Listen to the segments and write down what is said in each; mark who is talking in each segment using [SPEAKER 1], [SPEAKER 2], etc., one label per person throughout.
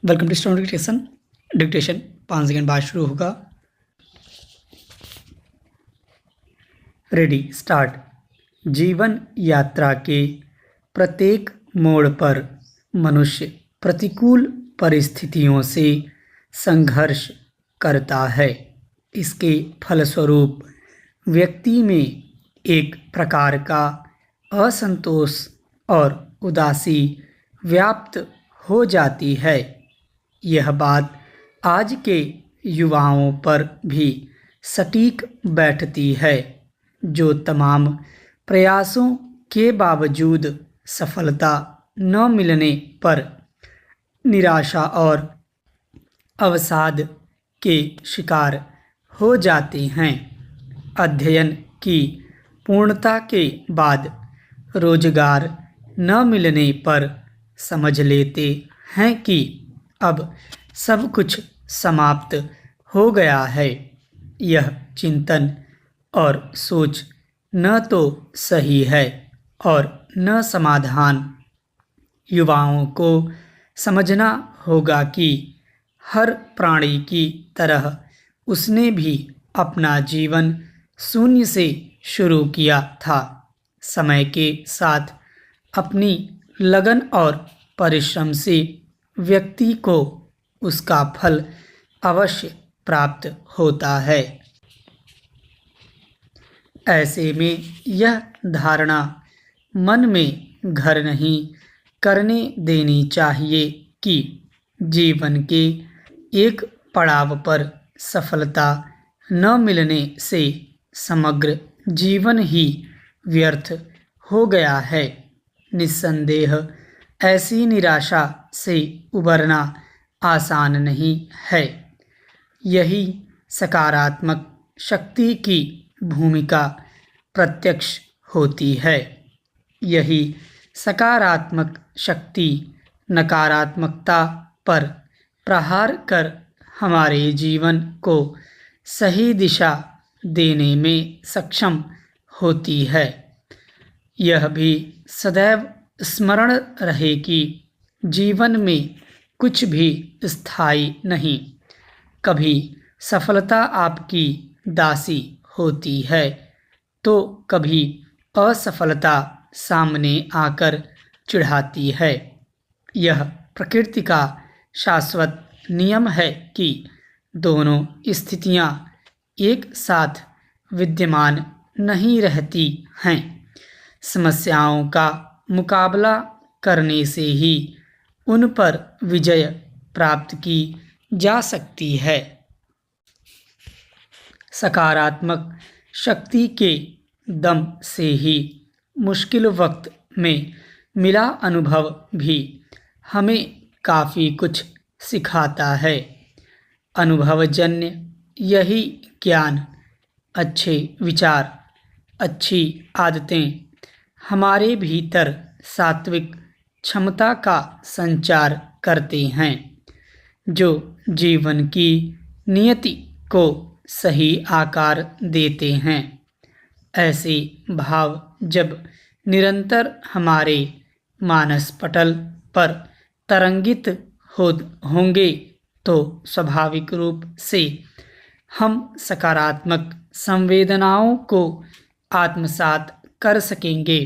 [SPEAKER 1] Welcome to student dictation. Dictation 5 second बाद शुरू होगा। Ready start. जीवन यात्रा के प्रत्येक मोड़ पर मनुष्य प्रतिकूल परिस्थितियों से संघर्ष करता है। इसके फलस्वरूप व्यक्ति में एक प्रकार का असंतोष और उदासी व्याप्त हो जाती है। यह बात आज के युवाओं पर भी सटीक बैठती है, जो तमाम प्रयासों के बावजूद सफलता न मिलने पर निराशा और अवसाद के शिकार हो जाते हैं। अध्ययन की पूर्णता के बाद रोजगार न मिलने पर समझ लेते हैं कि अब सब कुछ समाप्त हो गया है। यह चिंतन और सोच न तो सही है और न समाधान। युवाओं को समझना होगा कि हर प्राणी की तरह उसने भी अपना जीवन शून्य से शुरू किया था। समय के साथ अपनी लगन और परिश्रम से व्यक्ति को उसका फल अवश्य प्राप्त होता है। ऐसे में यह धारणा मन में घर नहीं करने देनी चाहिए कि जीवन के एक पड़ाव पर सफलता न मिलने से समग्र जीवन ही व्यर्थ हो गया है। निस्संदेह ऐसी निराशा से उबरना आसान नहीं है। यही सकारात्मक शक्ति की भूमिका प्रत्यक्ष होती है। यही सकारात्मक शक्ति नकारात्मकता पर प्रहार कर हमारे जीवन को सही दिशा देने में सक्षम होती है। यह भी सदैव स्मरण रहे कि जीवन में कुछ भी स्थायी नहीं। कभी सफलता आपकी दासी होती है तो कभी असफलता सामने आकर चिढ़ाती है। यह प्रकृति का शाश्वत नियम है कि दोनों स्थितियां एक साथ विद्यमान नहीं रहती हैं। समस्याओं का मुकाबला करने से ही उन पर विजय प्राप्त की जा सकती है। सकारात्मक शक्ति के दम से ही मुश्किल वक्त में मिला अनुभव भी हमें काफ़ी कुछ सिखाता है। अनुभवजन्य यही ज्ञान, अच्छे विचार, अच्छी आदतें हमारे भीतर सात्विक क्षमता का संचार करते हैं, जो जीवन की नियति को सही आकार देते हैं। ऐसे भाव जब निरंतर हमारे मानस पटल पर तरंगित होंगे तो स्वाभाविक रूप से हम सकारात्मक संवेदनाओं को आत्मसात कर सकेंगे।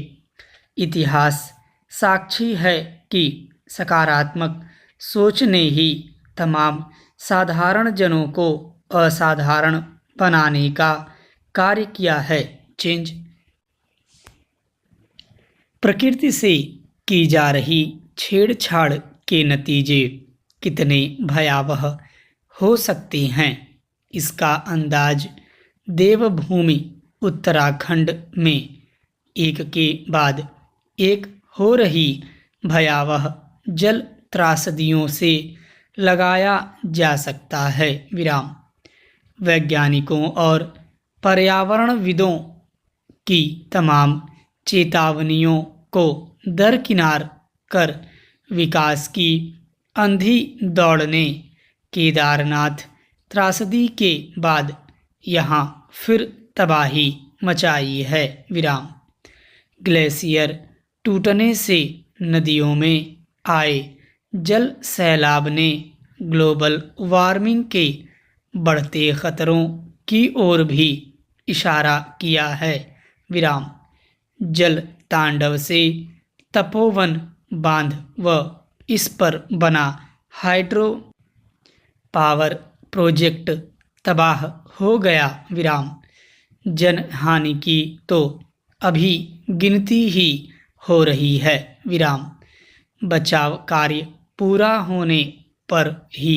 [SPEAKER 1] इतिहास साक्षी है कि सकारात्मक सोच ने ही तमाम साधारण जनों को असाधारण बनाने का कार्य किया है। चेंज प्रकृति से की जा रही छेड़छाड़ के नतीजे कितने भयावह हो सकते हैं, इसका अंदाज देवभूमि उत्तराखंड में एक के बाद एक हो रही भयावह जल त्रासदियों से लगाया जा सकता है। विराम। वैज्ञानिकों और पर्यावरणविदों की तमाम चेतावनियों को दरकिनार कर विकास की अंधी दौड़ ने केदारनाथ त्रासदी के बाद यहाँ फिर तबाही मचाई है। विराम। ग्लेशियर टूटने से नदियों में आए जल सैलाब ने ग्लोबल वार्मिंग के बढ़ते खतरों की ओर भी इशारा किया है। विराम। जल तांडव से तपोवन बांध व इस पर बना हाइड्रो पावर प्रोजेक्ट तबाह हो गया। विराम। जन हानि की तो अभी गिनती ही हो रही है। विराम। बचाव कार्य पूरा होने पर ही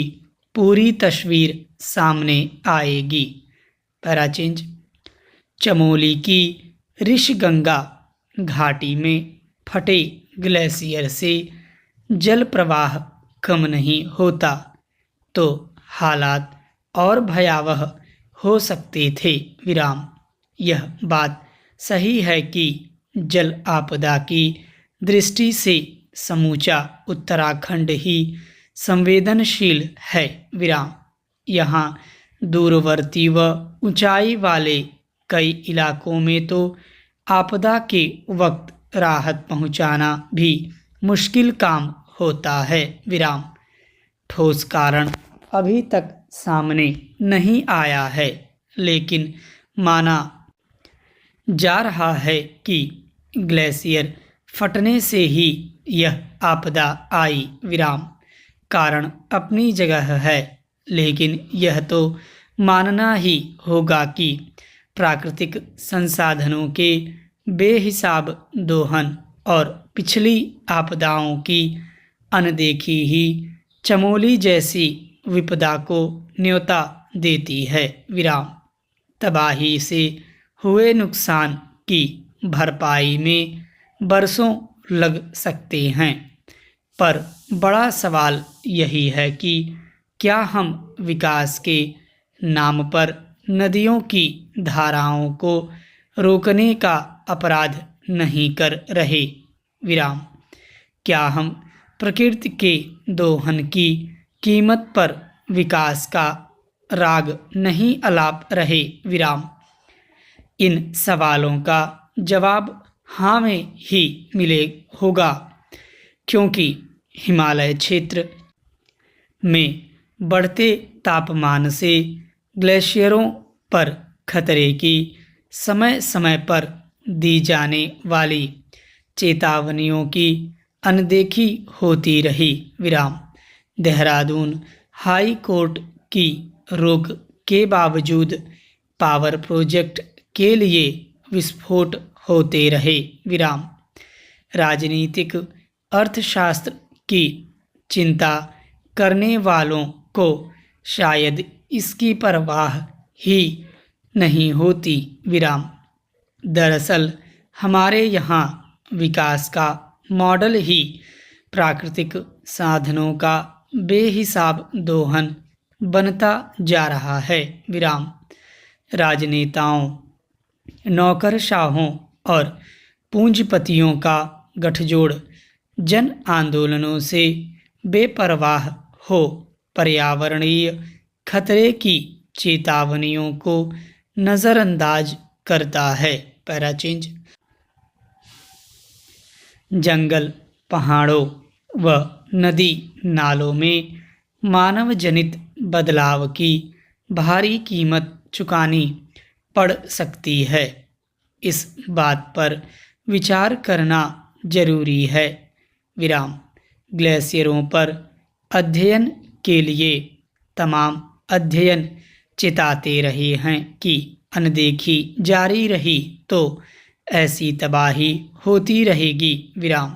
[SPEAKER 1] पूरी तस्वीर सामने आएगी। Para change. चमोली की ऋषिगंगा घाटी में फटे ग्लेशियर से जल प्रवाह कम नहीं होता तो हालात और भयावह हो सकते थे। विराम। यह बात सही है कि जल आपदा की दृष्टि से समूचा उत्तराखंड ही संवेदनशील है। विराम। यहाँ दूरवर्ती व ऊंचाई वाले कई इलाकों में तो आपदा के वक्त राहत पहुंचाना भी मुश्किल काम होता है। विराम। ठोस कारण अभी तक सामने नहीं आया है, लेकिन माना जा रहा है कि ग्लेशियर फटने से ही यह आपदा आई। विराम। कारण अपनी जगह है, लेकिन यह तो मानना ही होगा कि प्राकृतिक संसाधनों के बेहिसाब दोहन और पिछली आपदाओं की अनदेखी ही चमोली जैसी विपदा को न्योता देती है। विराम। तबाही से हुए नुकसान की भरपाई में बरसों लग सकते हैं, पर बड़ा सवाल यही है कि क्या हम विकास के नाम पर नदियों की धाराओं को रोकने का अपराध नहीं कर रहे। विराम। क्या हम प्रकृति के दोहन की कीमत पर विकास का राग नहीं अलाप रहे। विराम। इन सवालों का जवाब हाँ में ही मिले होगा, क्योंकि हिमालय क्षेत्र में बढ़ते तापमान से ग्लेशियरों पर खतरे की समय समय पर दी जाने वाली चेतावनियों की अनदेखी होती रही। विराम। देहरादून हाई कोर्ट की रोक के बावजूद पावर प्रोजेक्ट के लिए विस्फोट होते रहे। विराम। राजनीतिक अर्थशास्त्र की चिंता करने वालों को शायद इसकी परवाह ही नहीं होती। विराम। दरअसल हमारे यहाँ विकास का मॉडल ही प्राकृतिक साधनों का बेहिसाब दोहन बनता जा रहा है। विराम। राजनेताओं, नौकरशाहों और पूंजीपतियों का गठजोड़ जन आंदोलनों से बेपरवाह हो पर्यावरणीय खतरे की चेतावनियों को नज़रअंदाज करता है। Para change. जंगल, पहाड़ों व नदी नालों में मानव जनित बदलाव की भारी कीमत चुकानी पड़ सकती है। इस बात पर विचार करना जरूरी है। विराम। ग्लेशियरों पर अध्ययन के लिए तमाम अध्ययन चिताते रहे हैं कि अनदेखी जारी रही तो ऐसी तबाही होती रहेगी। विराम।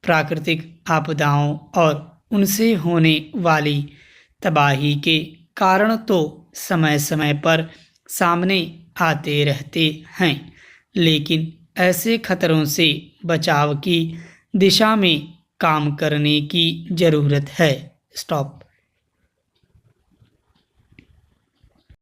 [SPEAKER 1] प्राकृतिक आपदाओं और उनसे होने वाली तबाही के कारण तो समय समय पर सामने आते रहते हैं, लेकिन ऐसे खतरों से बचाव की दिशा में काम करने की ज़रूरत है। स्टॉप।